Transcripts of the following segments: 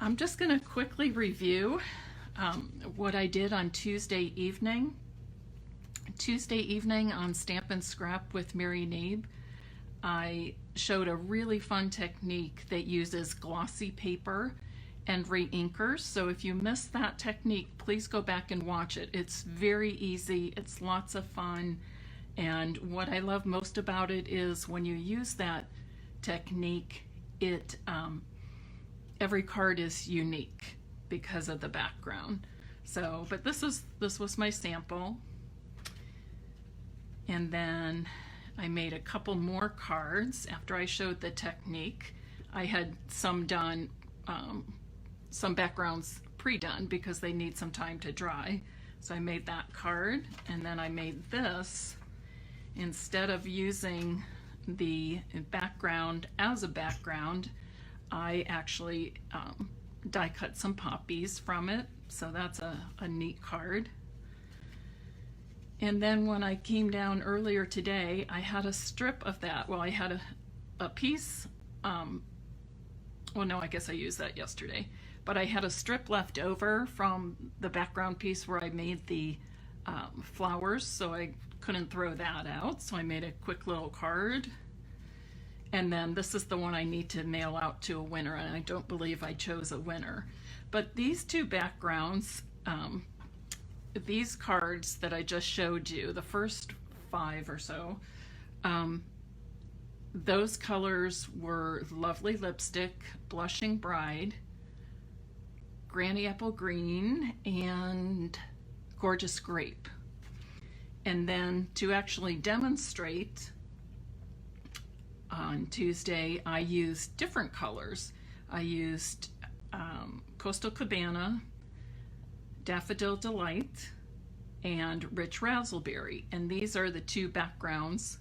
I'm just going to quickly review what I did on Tuesday evening. Tuesday evening on Stampin' Scrap with Knabe, I showed a really fun technique that uses glossy paper and re-inkers. So if you missed that technique, please go back and watch it. It's very easy, it's lots of fun, and what I love most about it is when you use that technique, every card is unique because of the background. So, but this was my sample. And then I made a couple more cards after I showed the technique. I had some done, some backgrounds pre-done because they need some time to dry. So I made that card, and then I made this. Instead of using the background as a background, I actually die cut some poppies from it. So that's a neat card. And then when I came down earlier today, I had a strip of that. Well, I had a piece, well, no, I guess I used that yesterday, but I had a strip left over from the background piece where I made the flowers, so I couldn't throw that out. So I made a quick little card. And then this is the one I need to mail out to a winner, and I don't believe I chose a winner. But these two backgrounds, these cards that I just showed you, the first 5 or so, those colors were Lovely Lipstick, Blushing Bride, Granny Apple Green, and Gorgeous Grape. And then to actually demonstrate, on Tuesday, I used different colors. I used Coastal Cabana, Daffodil Delight, and Rich Razzleberry. And these are the two backgrounds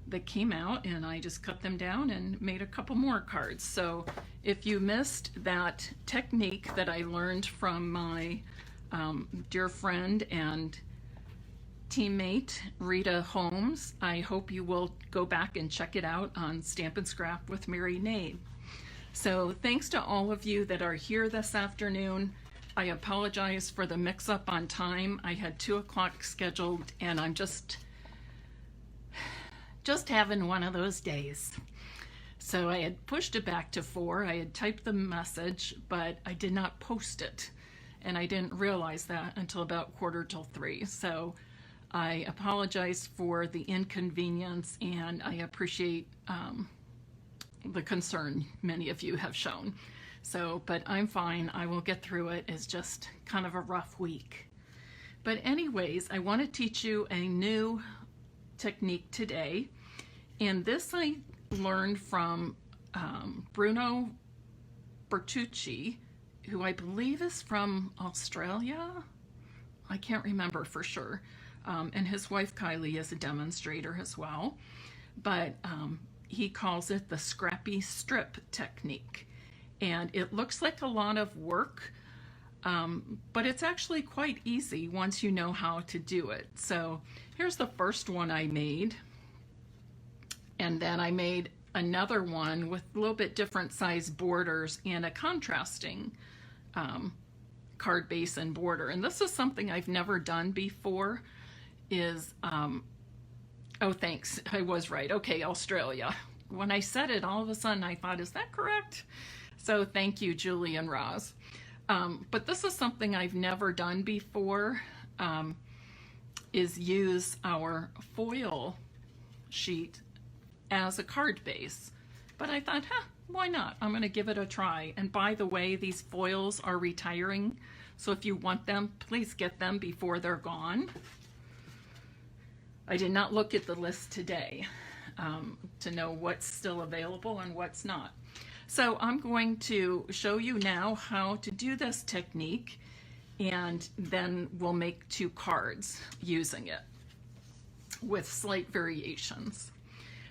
that came out, and I just cut them down and made a couple more cards. So if you missed that technique that I learned from my dear friend and teammate Rita Holmes, I hope you will go back and check it out on Stampin' Scrap with Knabe. So thanks to all of you that are here this afternoon. I apologize for the mix-up on time. I had 2 o'clock scheduled, and I'm just having one of those days. So I had pushed it back to 4. I had typed the message, but I did not post it, and I didn't realize that until about 2:45. So I apologize for the inconvenience, and I appreciate the concern many of you have shown. So, but I'm fine. I will get through it. It's just kind of a rough week. But anyways, I want to teach you a new technique today. And this I learned from Bruno Bertucci, who I believe is from Australia. I can't remember for sure. And his wife Kylie is a demonstrator as well. But he calls it the Scrappy strip technique. And it looks like a lot of work, but it's actually quite easy once you know how to do it. So here's the first one I made. And then I made another one with a little bit different size borders and a contrasting card base and border. And this is something I've never done before is, oh, thanks, I was right. Okay, Australia. When I said it, all of a sudden I thought, is that correct? So thank you, Julie and Roz. But this is something I've never done before, is use our foil sheet as a card base. But I thought, why not? I'm going to give it a try. And by the way, these foils are retiring. So if you want them, please get them before they're gone. I did not look at the list today to know what's still available and what's not. So I'm going to show you now how to do this technique, and then we'll make 2 cards using it with slight variations.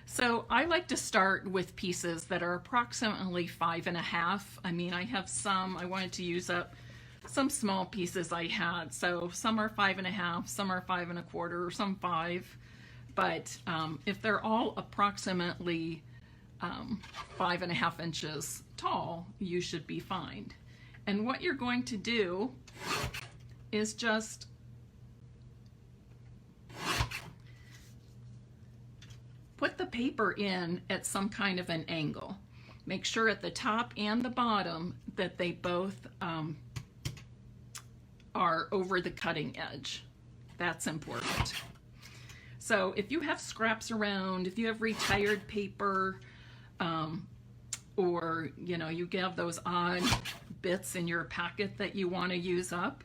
So I like to start with pieces that are approximately 5.5. I mean, I have some, I wanted to use up some small pieces I had. So some are 5.5, some are 5 1/4, some 5. But if they're all approximately 5.5 inches tall, you should be fine. And what you're going to do is just put the paper in at some kind of an angle. Make sure at the top and the bottom that they both are over the cutting edge. That's important. So if you have scraps around, if you have retired paper, or you have those odd bits in your packet that you want to use up,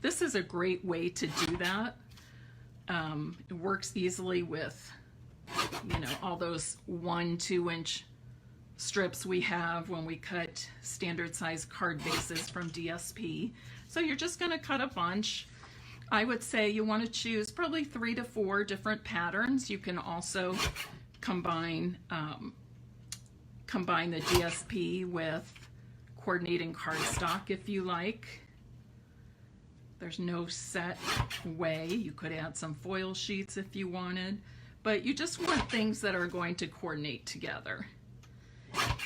this is a great way to do that. It works easily with all those 1-2 inch strips we have when we cut standard size card bases from DSP. So you're just going to cut a bunch. I would say you want to choose probably 3 to 4 different patterns. You can also combine the DSP with coordinating cardstock if you like. There's no set way. You could add some foil sheets if you wanted, but you just want things that are going to coordinate together.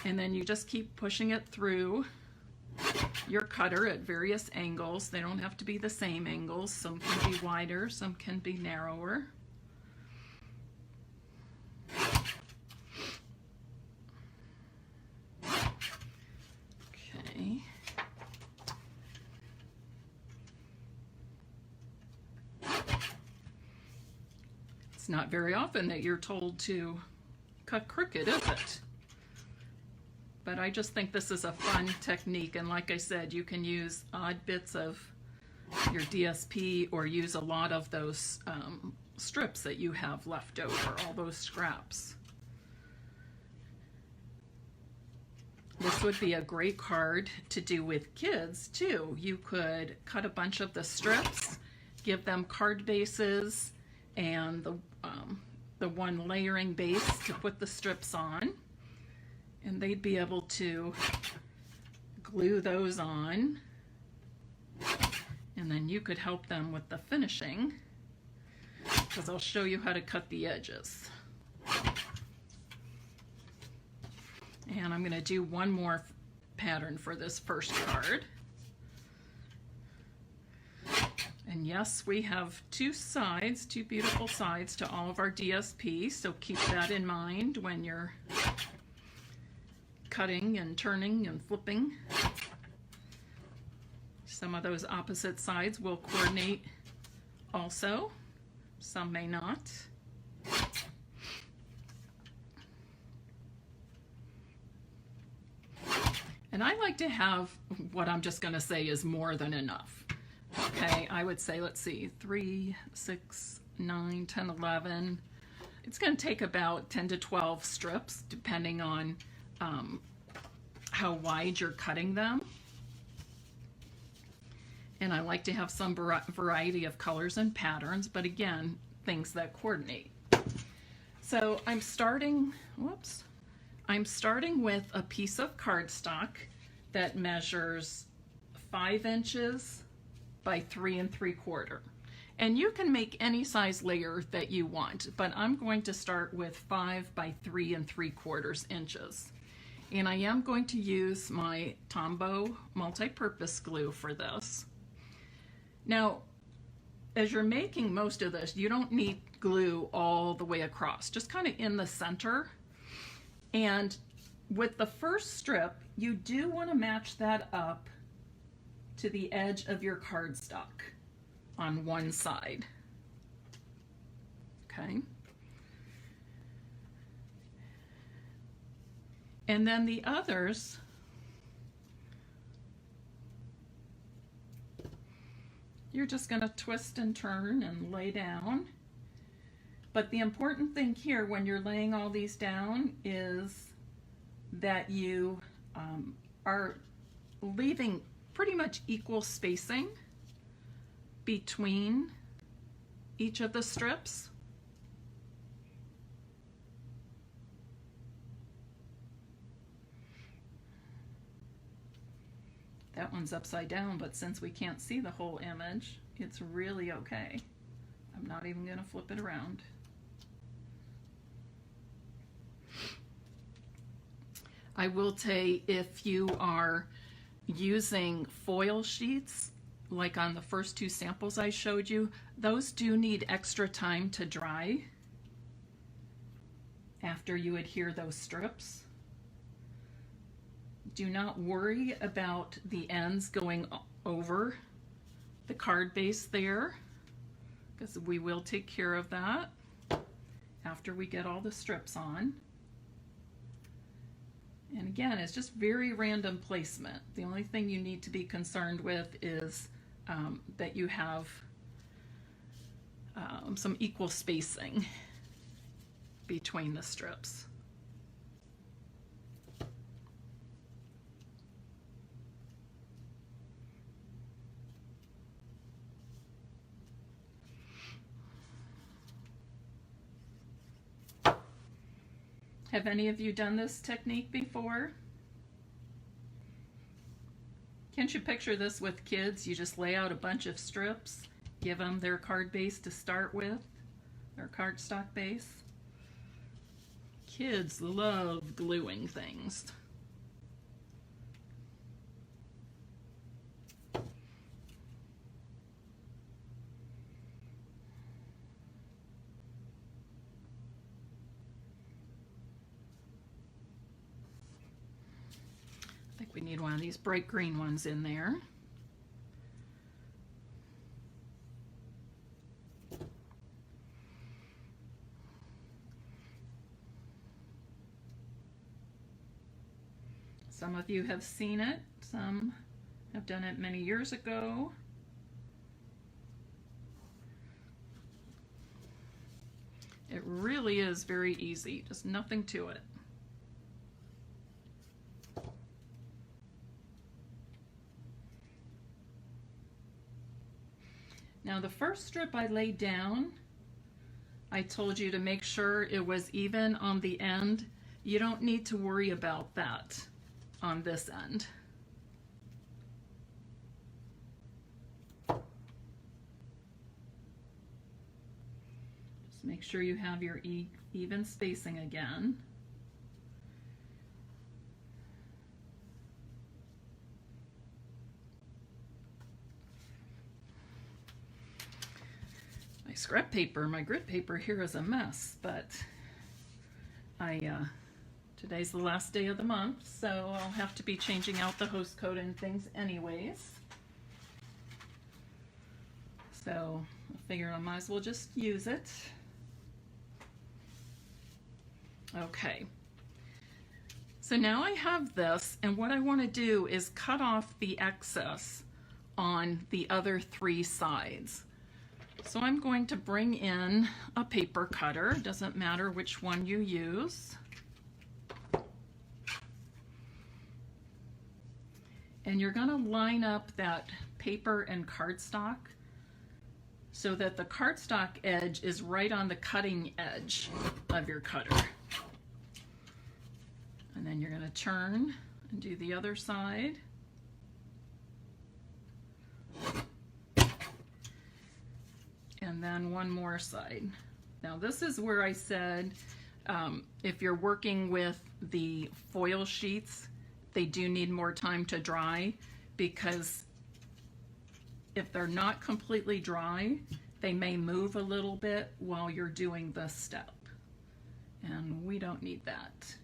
And then you just keep pushing it through your cutter at various angles. They don't have to be the same angles. Some can be wider, some can be narrower. Okay. It's not very often that you're told to cut crooked, is it? But I just think this is a fun technique, and like I said, you can use odd bits of your DSP or use a lot of those strips that you have left over, all those scraps. This would be a great card to do with kids too. You could cut a bunch of the strips, give them card bases, and the one layering base to put the strips on. And they'd be able to glue those on, and then you could help them with the finishing, because I'll show you how to cut the edges. And I'm going to do one more pattern for this first card. And yes, we have 2 sides, 2 beautiful sides to all of our DSP, so keep that in mind when you're cutting and turning and flipping. Some of those opposite sides will coordinate also, some may not. And I like to have what I'm just going to say is more than enough. Okay, I would say, let's see, 3, 6, 9, 10, 11. It's going to take about 10 to 12 strips depending on how wide you're cutting them. And I like to have some variety of colors and patterns, but again, things that coordinate. So I'm starting with a piece of cardstock that measures 5 inches by 3 3/4. And you can make any size layer that you want, but I'm going to start with 5 by 3 3/4 inches. And I am going to use my Tombow multi-purpose glue for this. Now, as you're making most of this, you don't need glue all the way across, just kind of in the center. And with the first strip, you do want to match that up to the edge of your cardstock on one side. Okay. And then the others, you're just going to twist and turn and lay down. But the important thing here when you're laying all these down is that you are leaving pretty much equal spacing between each of the strips. That one's upside down, but since we can't see the whole image, it's really okay. I'm not even going to flip it around. I will say if you are using foil sheets, like on the first two samples I showed you, those do need extra time to dry after you adhere those strips. Do not worry about the ends going over the card base there, because we will take care of that after we get all the strips on. And again, it's just very random placement. The only thing you need to be concerned with is that you have some equal spacing between the strips. Have any of you done this technique before? Can't you picture this with kids? You just lay out a bunch of strips, give them their card base to start with, their cardstock base. Kids love gluing things. I think we need one of these bright green ones in there. Some of you have seen it, some have done it many years ago. It really is very easy, just nothing to it. Now the first strip I laid down, I told you to make sure it was even on the end. You don't need to worry about that on this end. Just make sure you have your even spacing again. My scrap paper, my grit paper here is a mess, but today's the last day of the month, so I'll have to be changing out the host code and things anyways. So I figure I might as well just use it. Okay. So now I have this, and what I want to do is cut off the excess on the other three sides. So I'm going to bring in a paper cutter, doesn't matter which one you use. And you're going to line up that paper and cardstock so that the cardstock edge is right on the cutting edge of your cutter. And then you're going to turn and do the other side. And then one more side. Now this is where I said if you're working with the foil sheets, they do need more time to dry, because if they're not completely dry, they may move a little bit while you're doing this step. And we don't need that.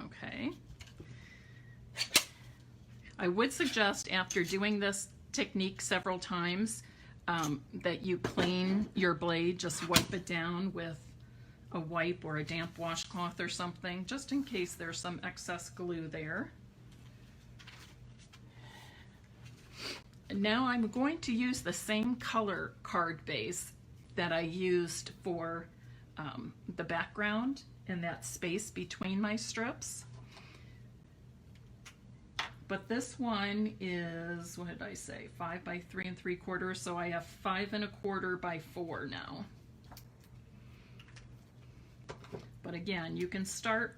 Okay. I would suggest after doing this technique several times that you clean your blade, just wipe it down with a wipe or a damp washcloth or something, just in case there's some excess glue there. And now I'm going to use the same color card base that I used for the background and that space between my strips. But this one is, what did I say, 5 by 3 3/4, so I have 5 1/4 by 4 now. But again, you can start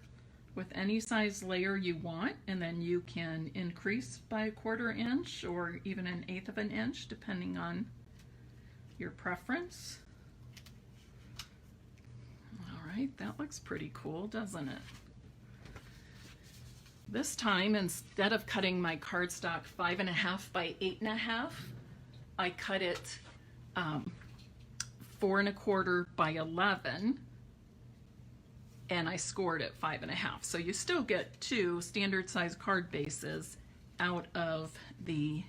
with any size layer you want, and then you can increase by 1/4 inch or even 1/8 of an inch, depending on your preference. right, that looks pretty cool, doesn't it? This time, instead of cutting my cardstock 5.5 by 8.5, I cut it 4.25 by 11, and I scored it 5.5. So you still get 2 standard size card bases out of the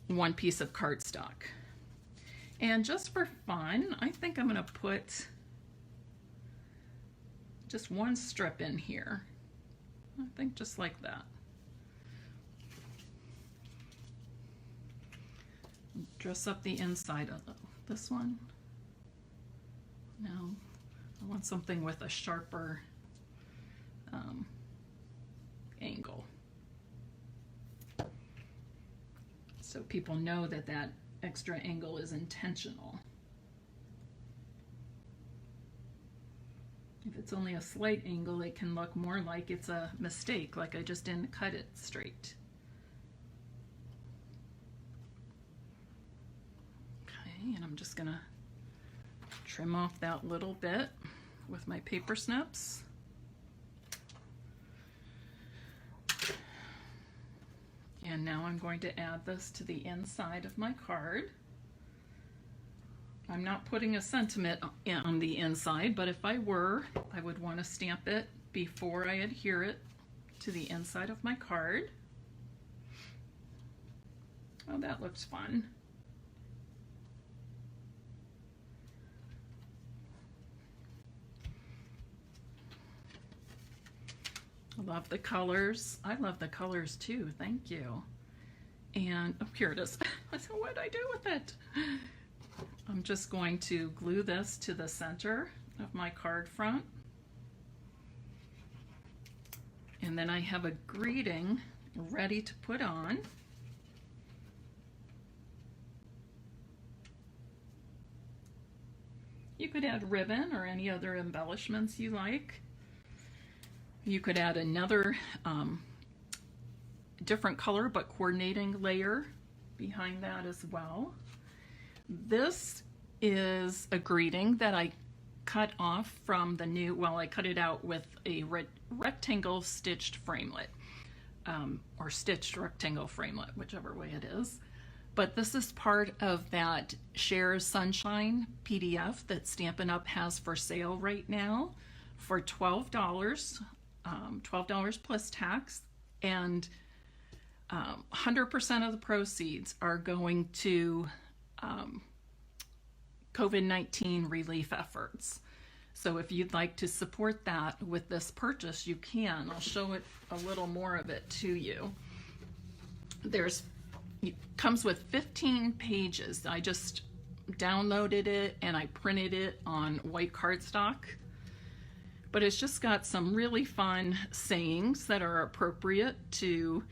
1 piece of cardstock. And just for fun, I think I'm going to put just 1 strip in here. I think just like that. Dress up the inside of this one. No, I want something with a sharper angle, so people know that that extra angle is intentional. If it's only a slight angle, it can look more like it's a mistake, like I just didn't cut it straight. Okay, and I'm just gonna trim off that little bit with my paper snips. And now I'm going to add this to the inside of my card. I'm not putting a sentiment on the inside, but if I were, I would want to stamp it before I adhere it to the inside of my card. Oh, that looks fun. I love the colors. I love the colors too, thank you. And, oh, here it is. So what do I do with it? I'm just going to glue this to the center of my card front. And then I have a greeting ready to put on. You could add ribbon or any other embellishments you like. You could add another different color but coordinating layer behind that as well. This is a greeting that I cut off from the new, well, I cut it out with a rectangle stitched framelit, or stitched rectangle framelit, whichever way it is. But this is part of that Share Sunshine PDF that Stampin' Up! Has for sale right now for $12, $12 plus tax, and 100% of the proceeds are going to COVID-19 relief efforts. So if you'd like to support that with this purchase, you can. I'll show it a little more of it to you. It comes with 15 pages. I just downloaded it and I printed it on white cardstock. But it's just got some really fun sayings that are appropriate to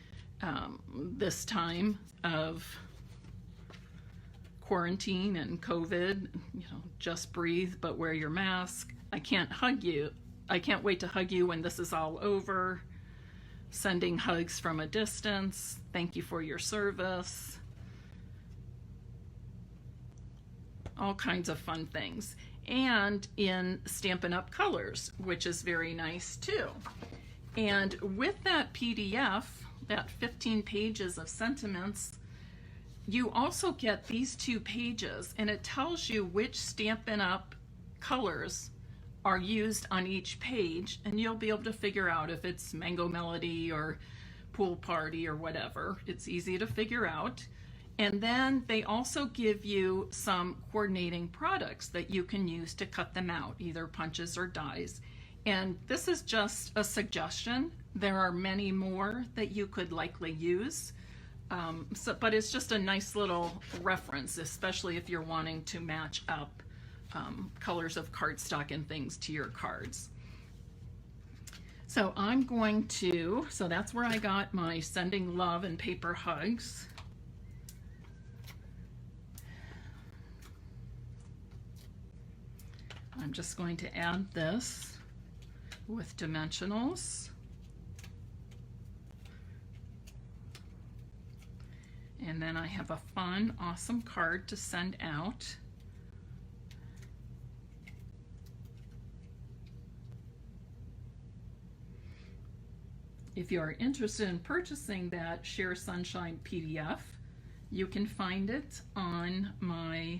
this time of quarantine and COVID. You know, just breathe, but wear your mask. I can't hug you. I can't wait to hug you when this is all over. Sending hugs from a distance. Thank you for your service. All kinds of fun things. And in Stampin' Up! Colors, which is very nice too. And with that PDF, that 15 pages of sentiments, you also get these 2 pages, and it tells you which Stampin' Up! Colors are used on each page, and you'll be able to figure out if it's Mango Melody or Pool Party or whatever. It's easy to figure out. And then they also give you some coordinating products that you can use to cut them out, either punches or dies. And this is just a suggestion. There are many more that you could likely use. But it's just a nice little reference, especially if you're wanting to match up colors of cardstock and things to your cards. So I'm going to, so that's where I got my sending love and paper hugs. I'm just going to add this with dimensionals. And then I have a fun, awesome card to send out. If you're interested in purchasing that Share Sunshine PDF, you can find it on my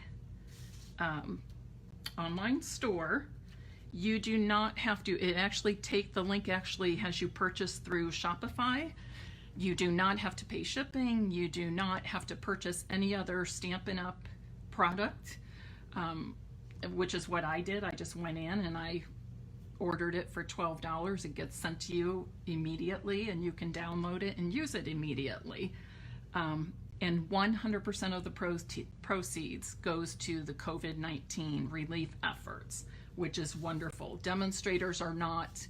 online store. You do not have to, the link actually has you purchase through Shopify. You do not have to pay shipping. You do not have to purchase any other Stampin' Up! Product, which is what I did. I just went in and I ordered it for $12. It gets sent to you immediately and you can download it and use it immediately. And 100% of the proceeds goes to the COVID-19 relief efforts, which is wonderful. Demonstrators are not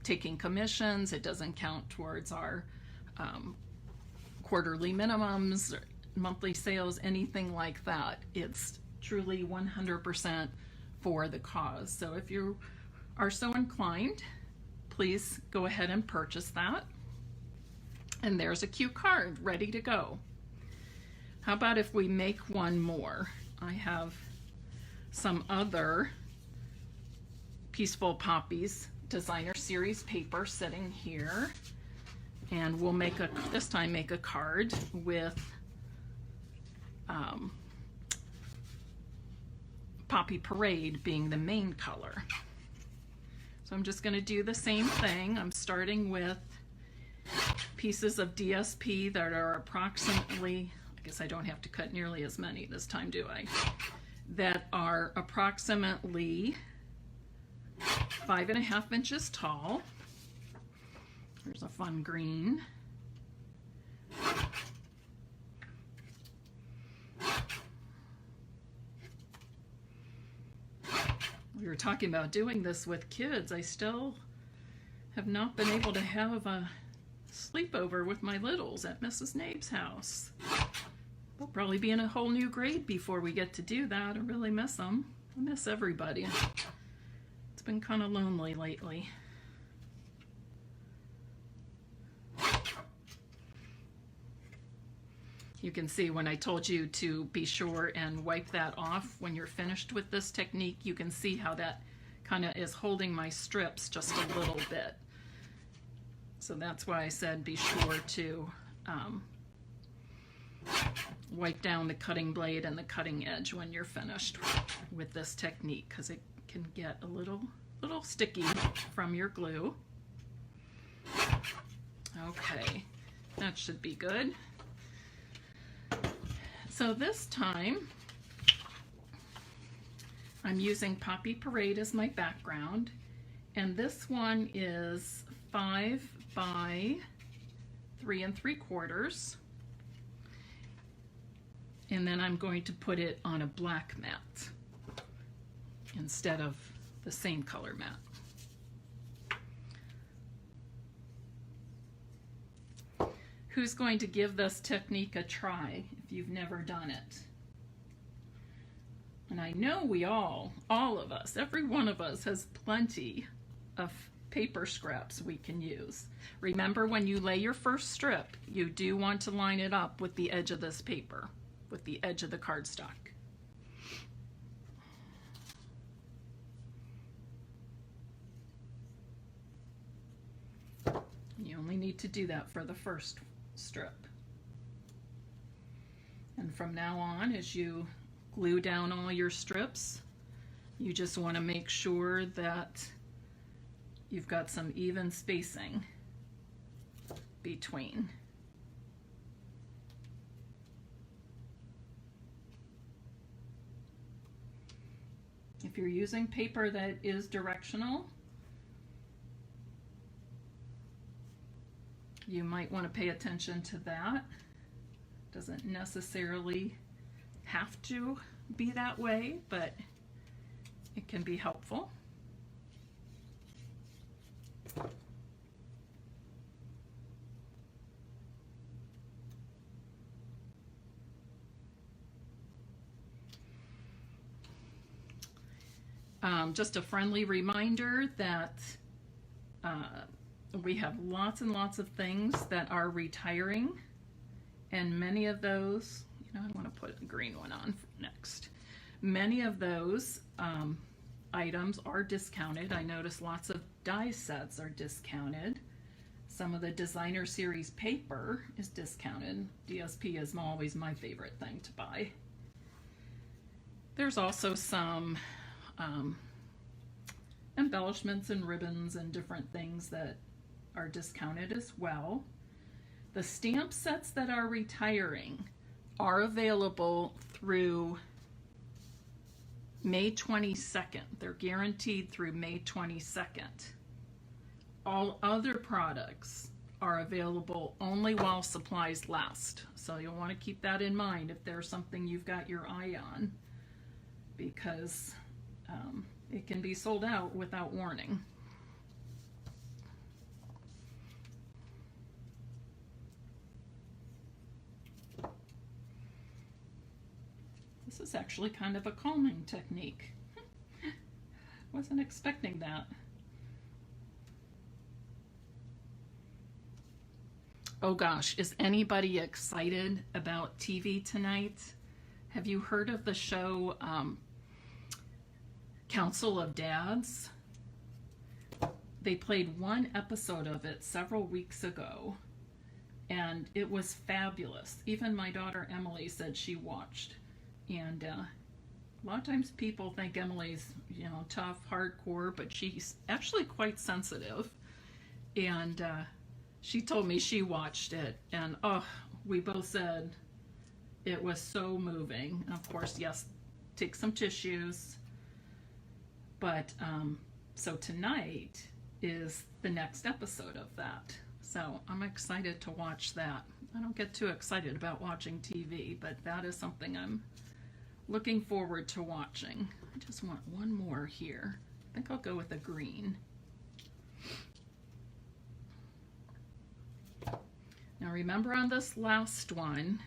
taking commissions. It doesn't count towards our quarterly minimums, or monthly sales, anything like that. It's truly 100% for the cause. So if you are so inclined, please go ahead and purchase that. And there's a cute card ready to go. How about if we make one more? I have some other Peaceful Poppies Designer Series paper sitting here, and we'll this time make a card with Poppy Parade being the main color. So I'm just going to do the same thing. I'm starting with pieces of DSP that are approximately, I guess I don't have to cut nearly as many this time, do I? That are approximately 5.5 inches tall. There's a fun green. We were talking about doing this with kids. I still have not been able to have a sleepover with my littles at Mrs. Knabe's house. They'll probably be in a whole new grade before we get to do that. I really miss them. I miss everybody. It's been kind of lonely lately. You can see when I told you to be sure and wipe that off when you're finished with this technique, you can see how that kind of is holding my strips just a little bit. So that's why I said be sure to wipe down the cutting blade and the cutting edge when you're finished with this technique, because it can get a little sticky from your glue. Okay, that should be good. So this time, I'm using Poppy Parade as my background, and this one is 5 by 3 3/4, and then I'm going to put it on a black mat instead of the same color mat. Who's going to give this technique a try if you've never done it? And I know we all of us, every one of us has plenty of paper scraps we can use. Remember, when you lay your first strip, you do want to line it up with the edge of this paper, with the edge of the cardstock. You only need to do that for the first strip. And from now on, as you glue down all your strips, you just want to make sure that you've got some even spacing between. If you're using paper that is directional, you might want to pay attention to that. Doesn't necessarily have to be that way, but it can be helpful. Just a friendly reminder that we have lots and lots of things that are retiring, and many of those, I want to put a green one on next. Many of those items are discounted. I notice lots of die sets are discounted. Some of the designer series paper is discounted. DSP is always my favorite thing to buy. There's also some embellishments and ribbons and different things that are discounted as well. The stamp sets that are retiring are available through May 22nd. They're guaranteed through May 22nd. All other products are available only while supplies last. So you'll want to keep that in mind if there's something you've got your eye on, because it can be sold out without warning. This is actually kind of a calming technique. Wasn't expecting that. Oh gosh, is anybody excited about TV tonight? Have you heard of the show Council of Dads? They played one episode of it several weeks ago, and it was fabulous. Even my daughter Emily said she watched. And a lot of times people think Emily's, you know, tough, hardcore, but she's actually quite sensitive. And she told me she watched it, and oh, we both said it was so moving. Of course, yes, take some tissues. But so tonight is the next episode of that. So I'm excited to watch that. I don't get too excited about watching TV, but that is something I'm looking forward to watching. I just want one more here. I think I'll go with a green. Now remember, on this last one,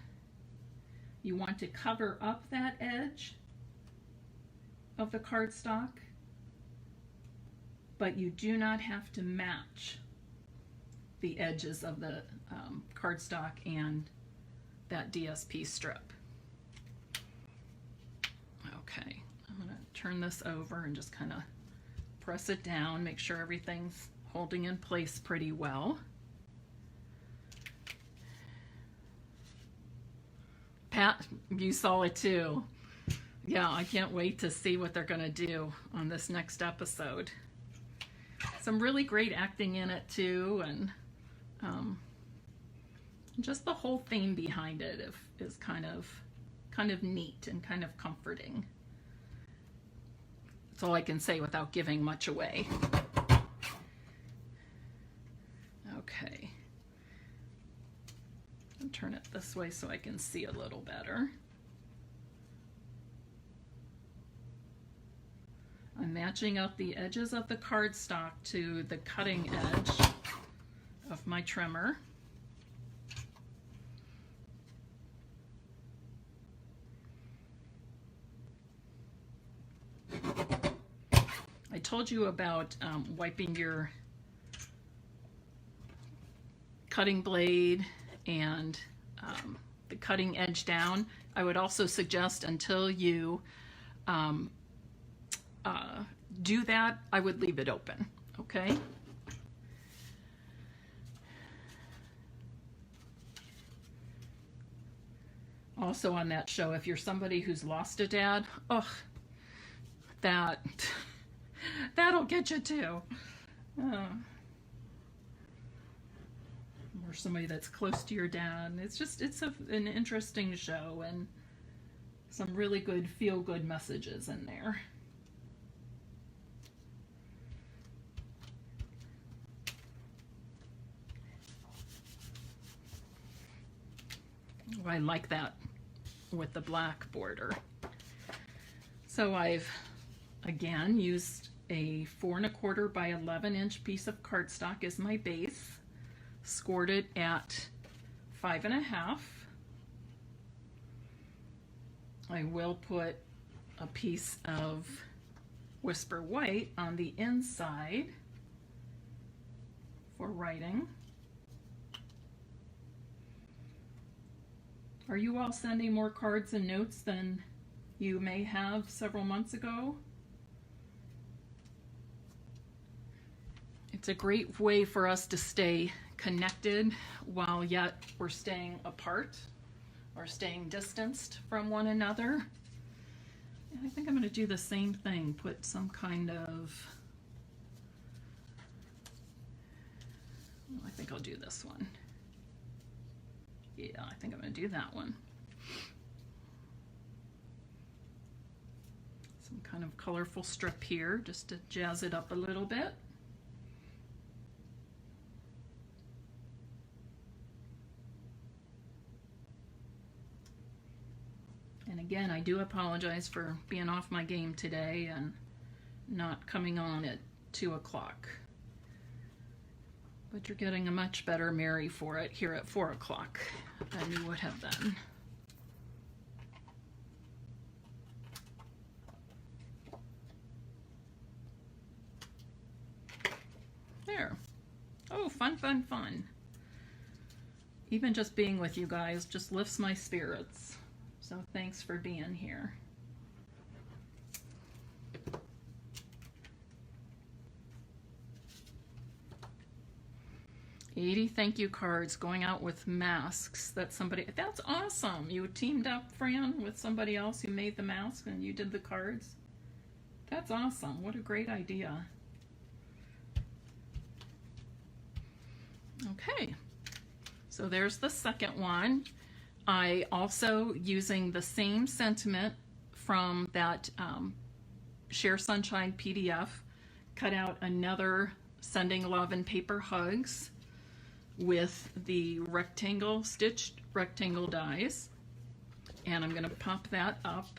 you want to cover up that edge of the cardstock, but you do not have to match the edges of the cardstock and that DSP strip. Okay, I'm going to turn this over and just kind of press it down, make sure everything's holding in place pretty well. Pat, you saw it too. Yeah, I can't wait to see what they're going to do on this next episode. Some really great acting in it too, and just the whole theme behind it is kind of neat and kind of comforting. That's all I can say without giving much away. Okay. I'll turn it this way so I can see a little better. I'm matching up the edges of the cardstock to the cutting edge of my trimmer. I told you about wiping your cutting blade and the cutting edge down. I would also suggest, until you do that, I would leave it open, okay? Also on that show, if you're somebody who's lost a dad, oh, that'll get you too. Or somebody that's close to your dad. It's an interesting show, and some really good feel-good messages in there. Oh, I like that with the black border. So I've again used a 4 1/4 by 11 inch piece of cardstock as my base, scored it at 5 1/2. I will put a piece of Whisper White on the inside for writing. Are you all sending more cards and notes than you may have several months ago? It's a great way for us to stay connected while yet we're staying apart or staying distanced from one another. And I think I'm going to do the same thing, put some kind of, I think I'll do this one. Yeah, I think I'm going to do that one. Some kind of colorful strip here just to jazz it up a little bit. And again, I do apologize for being off my game today and not coming on at 2 o'clock. But you're getting a much better Mary for it here at 4 o'clock than you would have been. There. Oh, fun, fun, fun. Even just being with you guys just lifts my spirits. So thanks for being here. $80 thank you cards going out with masks. That's awesome. You teamed up, Fran, with somebody else who made the mask and you did the cards. That's awesome. What a great idea. Okay, so there's the second one. I also, using the same sentiment from that Share Sunshine PDF, cut out another Sending Love and Paper Hugs with the rectangle, stitched rectangle dies. And I'm going to pop that up